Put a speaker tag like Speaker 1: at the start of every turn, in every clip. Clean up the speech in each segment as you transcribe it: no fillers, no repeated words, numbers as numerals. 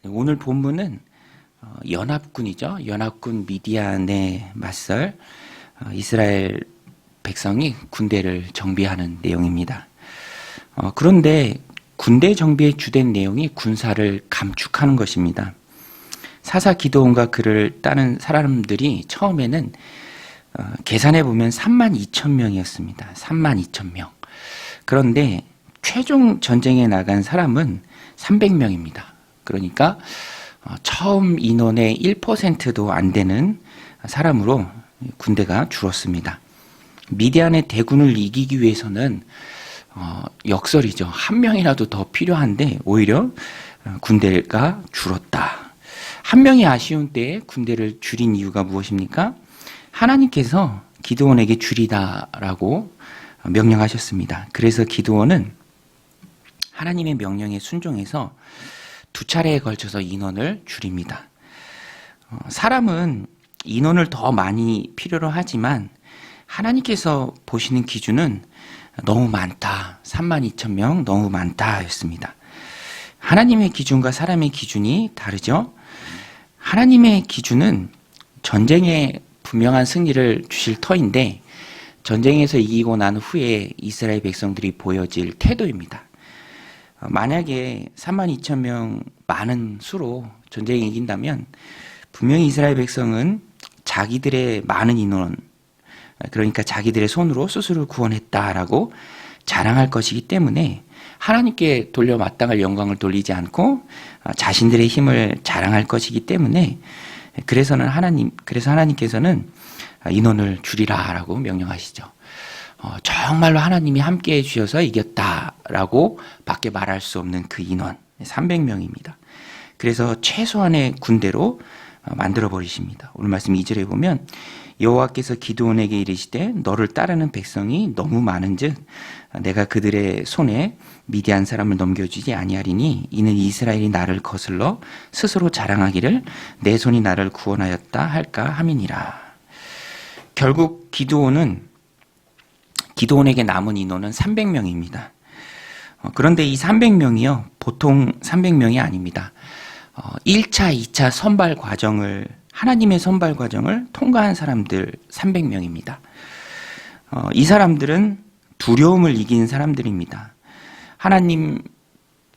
Speaker 1: 오늘 본문은 연합군이죠. 연합군 미디안에 맞설 이스라엘 백성이 군대를 정비하는 내용입니다. 그런데 군대 정비의 주된 내용이 군사를 감축하는 것입니다. 사사 기드온과 그를 따른 사람들이 처음에는 계산해 보면 32,000명이었습니다. 32,000명. 그런데 최종 전쟁에 나간 사람은 300명입니다. 그러니까 처음 인원의 1%도 안 되는 사람으로 군대가 줄었습니다. 미디안의 대군을 이기기 위해서는 역설이죠. 한 명이라도 더 필요한데 오히려 군대가 줄었다. 한 명이 아쉬운 때에 군대를 줄인 이유가 무엇입니까? 하나님께서 기드온에게 줄이다라고 명령하셨습니다. 그래서 기드온은 하나님의 명령에 순종해서 2차례에 걸쳐서 인원을 줄입니다. 사람은 인원을 더 많이 필요로 하지만 하나님께서 보시는 기준은 너무 많다. 32,000명 너무 많다 였습니다. 하나님의 기준과 사람의 기준이 다르죠. 하나님의 기준은 전쟁에 분명한 승리를 주실 터인데 전쟁에서 이기고 난 후에 이스라엘 백성들이 보여질 태도입니다. 만약에 32,000명 많은 수로 전쟁에 이긴다면 분명히 이스라엘 백성은 자기들의 많은 인원, 그러니까 자기들의 손으로 스스로 구원했다라고 자랑할 것이기 때문에 하나님께 돌려 마땅할 영광을 돌리지 않고 자신들의 힘을 자랑할 것이기 때문에 그래서 하나님께서는 인원을 줄이라라고 명령하시죠. 정말로 하나님이 함께해 주셔서 이겼다라고 밖에 말할 수 없는 그 인원 300명입니다. 그래서 최소한의 군대로 만들어 버리십니다. 오늘 말씀 2절에 보면 여호와께서 기드온에게 이르시되 너를 따르는 백성이 너무 많은즉 내가 그들의 손에 미디안 사람을 넘겨주지 아니하리니 이는 이스라엘이 나를 거슬러 스스로 자랑하기를 내 손이 나를 구원하였다 할까 함이니라. 결국 기드온에게 남은 인원은 300명입니다. 그런데 이 300명이요 보통 300명이 아닙니다. 1차, 2차 선발 과정을 하나님의 선발 과정을 통과한 사람들 300명입니다. 이 사람들은 두려움을 이긴 사람들입니다. 하나님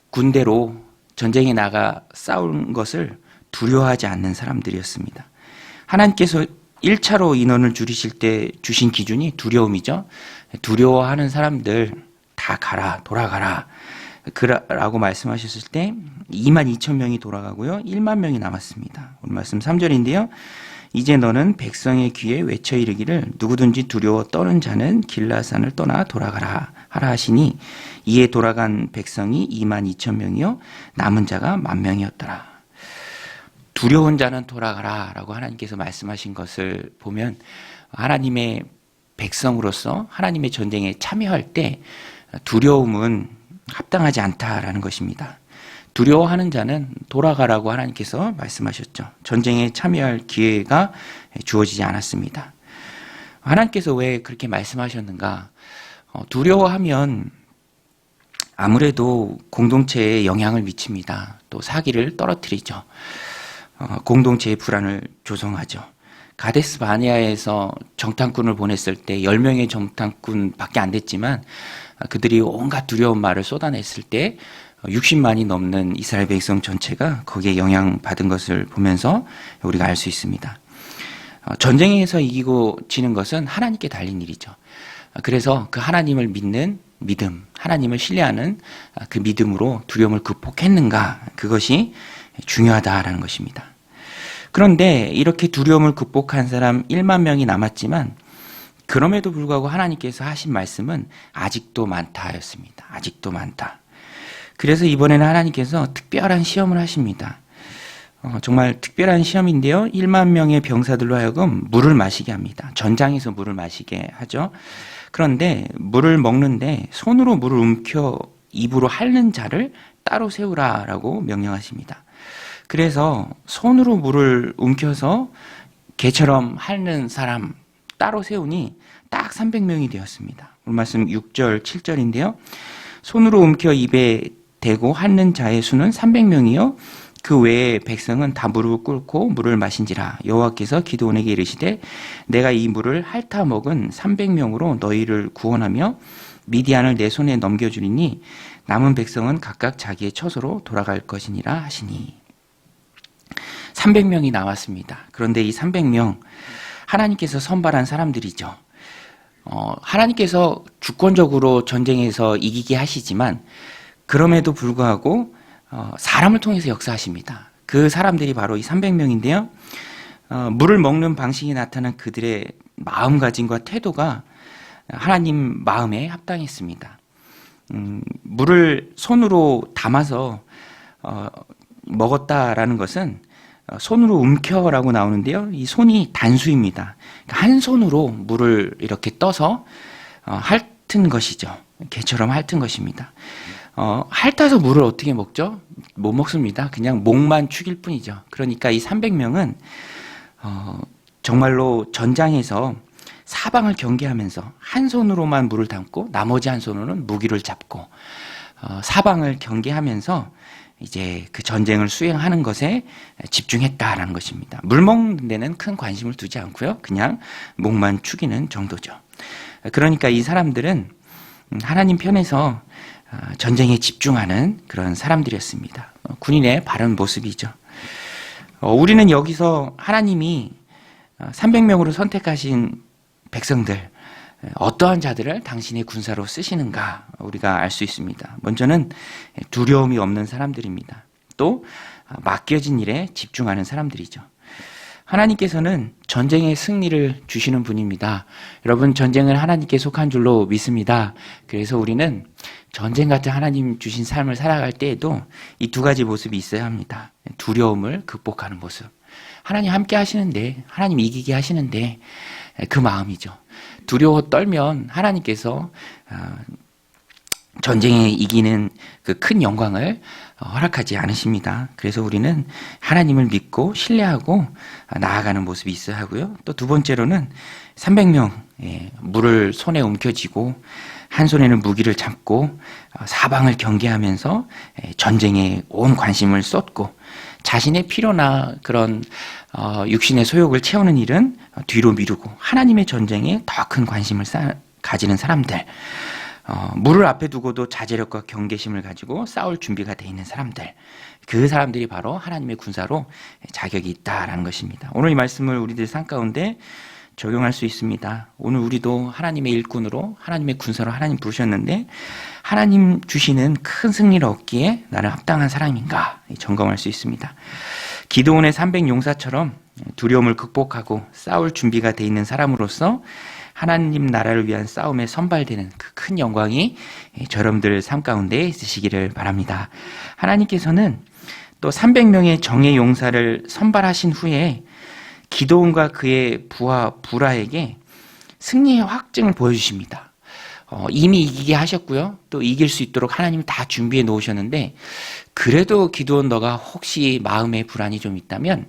Speaker 1: 군대로 전쟁에 나가 싸운 것을 두려워하지 않는 사람들이었습니다. 하나님께서 1차로 인원을 줄이실 때 주신 기준이 두려움이죠. 두려워하는 사람들 다 가라, 돌아가라 라고 말씀하셨을 때 22,000명이 돌아가고요. 1만 명이 남았습니다. 오늘 말씀 3절인데요. 이제 너는 백성의 귀에 외쳐 이르기를 누구든지 두려워 떠는 자는 길라산을 떠나 돌아가라 하라 하시니 이에 돌아간 백성이 22,000명이요 남은 자가 10,000명이었더라. 두려운 자는 돌아가라 라고 하나님께서 말씀하신 것을 보면 하나님의 백성으로서 하나님의 전쟁에 참여할 때 두려움은 합당하지 않다라는 것입니다. 두려워하는 자는 돌아가라고 하나님께서 말씀하셨죠. 전쟁에 참여할 기회가 주어지지 않았습니다. 하나님께서 왜 그렇게 말씀하셨는가? 두려워하면 아무래도 공동체에 영향을 미칩니다. 또 사기를 떨어뜨리죠. 공동체의 불안을 조성하죠. 가데스 바네아에서 정탐꾼을 보냈을 때 10명의 정탐꾼밖에 안 됐지만 그들이 온갖 두려운 말을 쏟아냈을 때 60만이 넘는 이스라엘 백성 전체가 거기에 영향받은 것을 보면서 우리가 알 수 있습니다. 전쟁에서 이기고 지는 것은 하나님께 달린 일이죠. 그래서 그 하나님을 믿는 믿음, 하나님을 신뢰하는 그 믿음으로 두려움을 극복했는가, 그것이 중요하다라는 것입니다. 그런데 이렇게 두려움을 극복한 사람 1만 명이 남았지만 그럼에도 불구하고 하나님께서 하신 말씀은 아직도 많다였습니다. 아직도 많다. 그래서 이번에는 하나님께서 특별한 시험을 하십니다. 정말 특별한 시험인데요. 1만 명의 병사들로 하여금 물을 마시게 합니다. 전장에서 물을 마시게 하죠. 그런데 물을 먹는데 손으로 물을 움켜 입으로 핥는 자를 따로 세우라라고 명령하십니다. 그래서 손으로 물을 움켜서 개처럼 핥는 사람 따로 세우니 딱 300명이 되었습니다. 오늘 말씀 6절, 7절인데요. 손으로 움켜 입에 대고 핥는 자의 수는 300명이요. 그 외에 백성은 다 무릎을 꿇고 물을 마신지라. 여호와께서 기드온에게 이르시되 내가 이 물을 핥아 먹은 300명으로 너희를 구원하며 미디안을 내 손에 넘겨주리니 남은 백성은 각각 자기의 처소로 돌아갈 것이니라 하시니. 300명이 나왔습니다. 그런데 이 300명 하나님께서 선발한 사람들이죠. 하나님께서 주권적으로 전쟁에서 이기게 하시지만 그럼에도 불구하고 사람을 통해서 역사하십니다. 그 사람들이 바로 이 300명인데요. 물을 먹는 방식이 나타난 그들의 마음가짐과 태도가 하나님 마음에 합당했습니다. 물을 손으로 담아서 먹었다라는 것은 손으로 움켜라고 나오는데요. 이 손이 단수입니다. 한 손으로 물을 이렇게 떠서 핥은 것이죠. 개처럼 핥은 것입니다. 핥아서 물을 어떻게 먹죠? 못 먹습니다. 그냥 목만 축일 뿐이죠. 그러니까 이 300명은 정말로 전장에서 사방을 경계하면서 한 손으로만 물을 담고 나머지 한 손으로는 무기를 잡고 사방을 경계하면서 이제 그 전쟁을 수행하는 것에 집중했다라는 것입니다. 물 먹는 데는 큰 관심을 두지 않고요. 그냥 목만 축이는 정도죠. 그러니까 이 사람들은 하나님 편에서 전쟁에 집중하는 그런 사람들이었습니다. 군인의 바른 모습이죠. 우리는 여기서 하나님이 300명으로 선택하신 백성들, 어떠한 자들을 당신의 군사로 쓰시는가 우리가 알 수 있습니다. 먼저는 두려움이 없는 사람들입니다. 또 맡겨진 일에 집중하는 사람들이죠. 하나님께서는 전쟁의 승리를 주시는 분입니다. 여러분, 전쟁은 하나님께 속한 줄로 믿습니다. 그래서 우리는 전쟁 같은 하나님 주신 삶을 살아갈 때에도 이 두 가지 모습이 있어야 합니다. 두려움을 극복하는 모습. 하나님 함께 하시는데, 하나님 이기게 하시는데 그 마음이죠. 두려워 떨면 하나님께서 전쟁에 이기는 그 큰 영광을 허락하지 않으십니다. 그래서 우리는 하나님을 믿고 신뢰하고 나아가는 모습이 있어야 하고요. 또 두 번째로는 300명 물을 손에 움켜쥐고 한 손에는 무기를 잡고 사방을 경계하면서 전쟁에 온 관심을 쏟고 자신의 필요나 그런 육신의 소욕을 채우는 일은 뒤로 미루고 하나님의 전쟁에 더 큰 관심을 가지는 사람들, 물을 앞에 두고도 자제력과 경계심을 가지고 싸울 준비가 돼 있는 사람들, 그 사람들이 바로 하나님의 군사로 자격이 있다라는 것입니다. 오늘 이 말씀을 우리들 삶 가운데 적용할 수 있습니다. 오늘 우리도 하나님의 일꾼으로 하나님의 군사로 하나님 부르셨는데 하나님 주시는 큰 승리를 얻기에 나는 합당한 사람인가 점검할 수 있습니다. 기드온의 300용사처럼 두려움을 극복하고 싸울 준비가 돼 있는 사람으로서 하나님 나라를 위한 싸움에 선발되는 그 큰 영광이 여러분들 삶 가운데 있으시기를 바랍니다. 하나님께서는 또 300명의 정예 용사를 선발하신 후에 기드온과 그의 부하 부라에게 승리의 확증을 보여주십니다. 이미 이기게 하셨고요. 또 이길 수 있도록 하나님이 다 준비해 놓으셨는데 그래도 기드온 너가 혹시 마음에 불안이 좀 있다면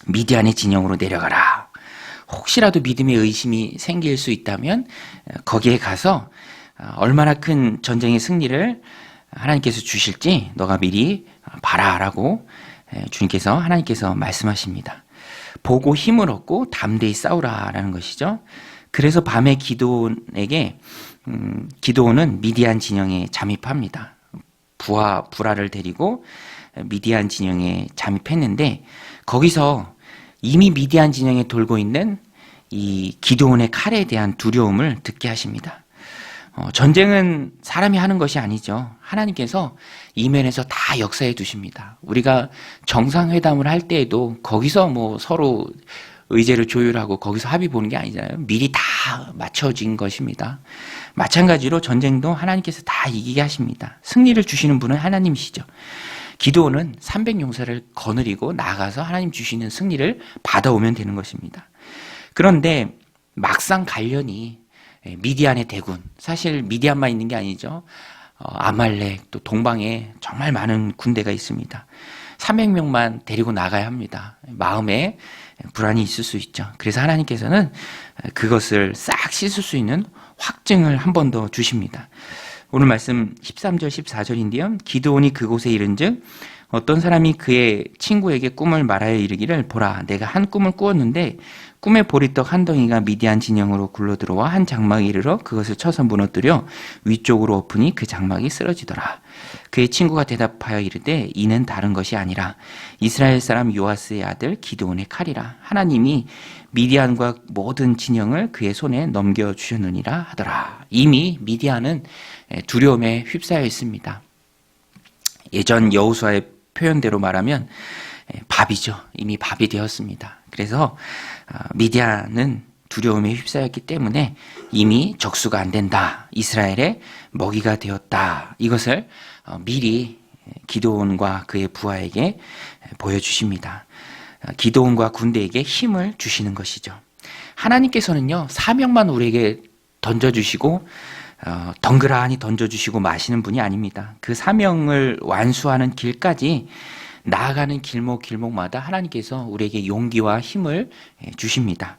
Speaker 1: 미디안의 진영으로 내려가라. 혹시라도 믿음의 의심이 생길 수 있다면 거기에 가서 얼마나 큰 전쟁의 승리를 하나님께서 주실지 너가 미리 봐라라고 주님께서 하나님께서 말씀하십니다. 보고 힘을 얻고 담대히 싸우라라는 것이죠. 그래서 밤에 기드온은 미디안 진영에 잠입합니다. 부라를 데리고 미디안 진영에 잠입했는데 거기서 이미 미디안 진영에 돌고 있는 이 기드온의 칼에 대한 두려움을 듣게 하십니다. 전쟁은 사람이 하는 것이 아니죠. 하나님께서 이면에서 다 역사해 두십니다. 우리가 정상회담을 할 때에도 거기서 뭐 서로 의제를 조율하고 거기서 합의 보는 게 아니잖아요. 미리 다 맞춰진 것입니다. 마찬가지로 전쟁도 하나님께서 다 이기게 하십니다. 승리를 주시는 분은 하나님이시죠. 기드온은 300용사를 거느리고 나가서 하나님 주시는 승리를 받아오면 되는 것입니다. 그런데 막상 가려니 미디안의 대군, 사실 미디안만 있는 게 아니죠. 아말렉, 또 동방에 정말 많은 군대가 있습니다. 300명만 데리고 나가야 합니다. 마음에 불안이 있을 수 있죠. 그래서 하나님께서는 그것을 싹 씻을 수 있는 확증을 한 번 더 주십니다. 오늘 말씀 13절 14절인데요. 기드온이 그곳에 이른즉 어떤 사람이 그의 친구에게 꿈을 말하여 이르기를 보라 내가 한 꿈을 꾸었는데 꿈의 보리떡 한 덩이가 미디안 진영으로 굴러들어와 한 장막에 이르러 그것을 쳐서 무너뜨려 위쪽으로 엎으니 그 장막이 쓰러지더라. 그의 친구가 대답하여 이르되 이는 다른 것이 아니라 이스라엘 사람 요아스의 아들 기드온의 칼이라. 하나님이 미디안과 모든 진영을 그의 손에 넘겨주셨느니라 하더라. 이미 미디안은 두려움에 휩싸여 있습니다. 예전 여호수아의 표현대로 말하면 밥이죠. 이미 밥이 되었습니다. 그래서 미디안은 두려움에 휩싸였기 때문에 이미 적수가 안 된다. 이스라엘의 먹이가 되었다. 이것을 미리 기드온과 그의 부하에게 보여주십니다. 기드온과 군대에게 힘을 주시는 것이죠. 하나님께서는요, 사명만 우리에게 던져주시고 덩그라니 던져주시고 마시는 분이 아닙니다. 그 사명을 완수하는 길까지 나아가는 길목마다 하나님께서 우리에게 용기와 힘을 주십니다.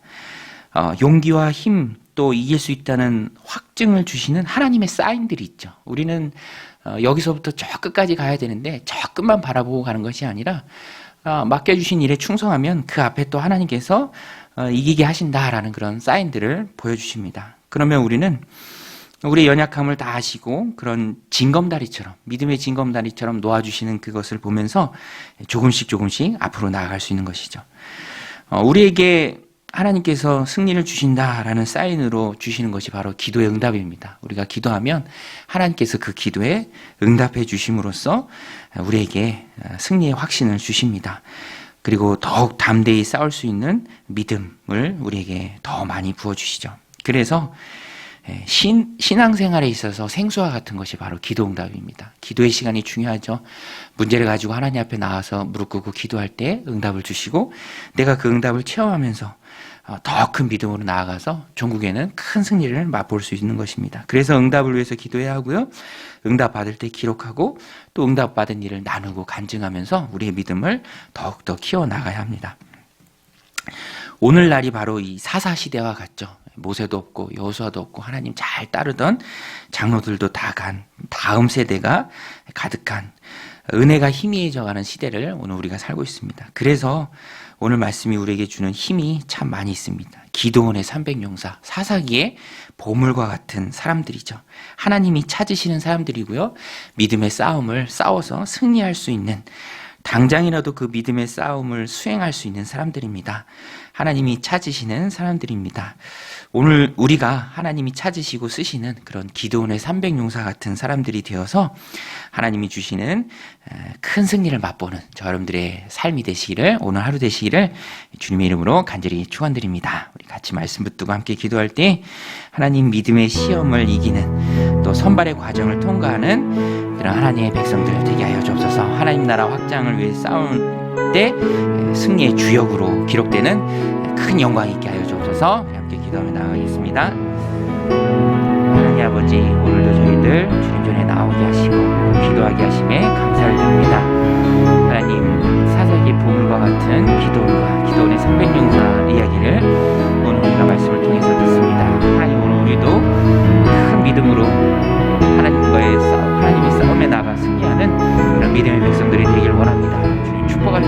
Speaker 1: 용기와 힘, 또 이길 수 있다는 확증을 주시는 하나님의 사인들이 있죠. 우리는 여기서부터 저 끝까지 가야 되는데 저 끝만 바라보고 가는 것이 아니라 맡겨주신 일에 충성하면 그 앞에 또 하나님께서 이기게 하신다라는 그런 사인들을 보여주십니다. 그러면 우리는 우리의 연약함을 다 아시고 그런 징검다리처럼, 믿음의 징검다리처럼 놓아주시는 그것을 보면서 조금씩 앞으로 나아갈 수 있는 것이죠. 우리에게 하나님께서 승리를 주신다라는 사인으로 주시는 것이 바로 기도의 응답입니다. 우리가 기도하면 하나님께서 그 기도에 응답해 주심으로써 우리에게 승리의 확신을 주십니다. 그리고 더욱 담대히 싸울 수 있는 믿음을 우리에게 더 많이 부어주시죠. 그래서 신앙생활에 있어서 생수와 같은 것이 바로 기도응답입니다. 기도의 시간이 중요하죠. 문제를 가지고 하나님 앞에 나와서 무릎 꿇고 기도할 때 응답을 주시고 내가 그 응답을 체험하면서 더 큰 믿음으로 나아가서 종국에는 큰 승리를 맛볼 수 있는 것입니다. 그래서 응답을 위해서 기도해야 하고요. 응답 받을 때 기록하고 또 응답 받은 일을 나누고 간증하면서 우리의 믿음을 더욱더 키워나가야 합니다. 오늘날이 바로 이 사사시대와 같죠. 모세도 없고 여호수아도 없고 하나님 잘 따르던 장로들도 다 간 다음 세대가 가득한 은혜가 희미해져가는 시대를 오늘 우리가 살고 있습니다. 그래서 오늘 말씀이 우리에게 주는 힘이 참 많이 있습니다. 기드온의 300용사, 사사기의 보물과 같은 사람들이죠. 하나님이 찾으시는 사람들이고요. 믿음의 싸움을 싸워서 승리할 수 있는, 당장이라도 그 믿음의 싸움을 수행할 수 있는 사람들입니다. 하나님이 찾으시는 사람들입니다. 오늘 우리가 하나님이 찾으시고 쓰시는 그런 기드온의 300용사 같은 사람들이 되어서 하나님이 주시는 큰 승리를 맛보는 저 여러분들의 삶이 되시기를, 오늘 하루 되시기를 주님의 이름으로 간절히 축원드립니다. 우리 같이 말씀 붙들고 함께 기도할 때 하나님 믿음의 시험을 이기는, 또 선발의 과정을 통과하는 그런 하나님의 백성들 되게 하여 주옵소서. 하나님 나라 확장을 위해 싸울 때 승리의 주역으로 기록되는 큰 영광 있게 하여 주옵소서. 함께 기도하며 나아가겠습니다. 하나님 아버지, 오늘도 저희들 주님 전에 나오게 하시고 기도하게 하심에 감사를 드립니다. 하나님, 사사기 보물과 같은 기도원의 300용사 이야기를 오늘 우리가 말씀을 통해서 듣습니다. 하나님, 오늘 우리도 큰 믿음으로 하나님의 싸움에 나가 승리하는 그런 믿음의 백성들이 되길 원합니다.